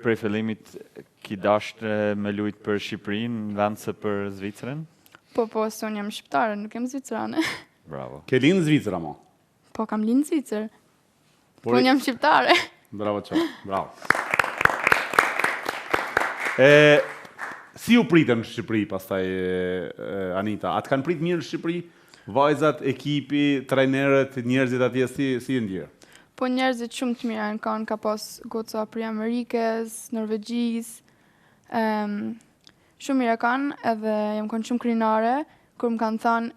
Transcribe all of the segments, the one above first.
prej fillimit ki dasht me lujt për Shqipërinë, në vend se për Zvicrën? Po, se unë jam shqiptare, nuk jam zvicerane. Bravo. Ke linë në Zvicra, mo? Po, kam linë në Zvicër. Por- Unë jam shqiptare. Bravo qo, bravo. Si u pritën në Shqipëri, pastaj Anita? A të kanë prit mirë në Shqipëri? Vajzat, ekipi, trajnerët, njerëzit atje si e ndjerë? Po njerëzit shumë të mira kanë, ka pas goca prej Amerikës, Norvegjis, shumë mira kanë, edhe jam kanë shumë krinare, kur më kanë thënë,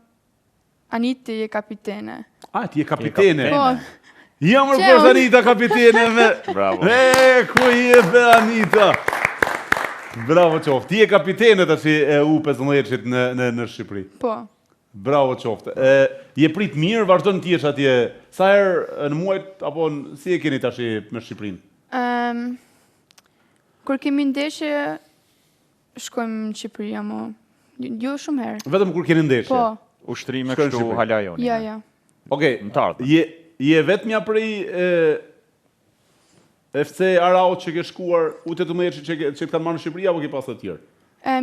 Anita je kapitene. A, ti je kapitene? Po, Ja më rëposh Anita kapitene me... Bravo. Ku je dhe Anita? Bravo qoftë. Ti je kapitene të që e U15-shit në Shqipëri. po. Bravo qoftë. Je prit mirë, vazhdo në tjesh atje. Sa herë në muajt, apo si e keni tash me Shqipërinë? Kur kemi ndeshje, shkojmë në Shqipëri, amo. Jo shumë herë. Vetëm kur keni ndeshje? Po, Ushtrime Shkojnë kështu Shqipëri. halajoni. ja. Okej, Në të ardhmen. je vetëmja prej FC Araut që ke shkuar U18 që të kanë marrë në Shqipëri, apo ke pas të tjerë?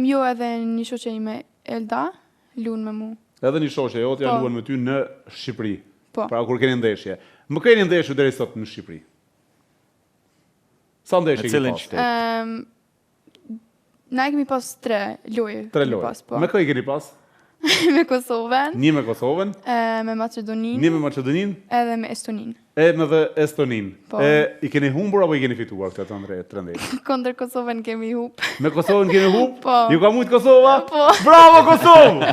Jo edhe një shoqe ime Elda, luan me mu. Edhe një shoqe jote ja Po. luan me ty në Shqipëri. Po. Pra kur keni ndeshje. Më keni ndeshje deri sot në Shqipëri? Sa ndeshje Në keni cilin pas? qytet? Na kemi pas 3 loje. 3 kemi lojë. pas, po. Me kë i keni pas? Me Kosovën, Një me Kosovën, me Macedoninë, një me Maqedoninë, edhe me Estoninë. me dhe Estoninë. Po. I keni humbur apo i keni fituar këta të ndeshje? Kondër Kosovën kemi hup. Me Kosovën keni humb? Po. Ju ka mujt Kosova? Po. Bravo Kosovë!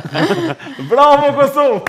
Bravo Kosovë!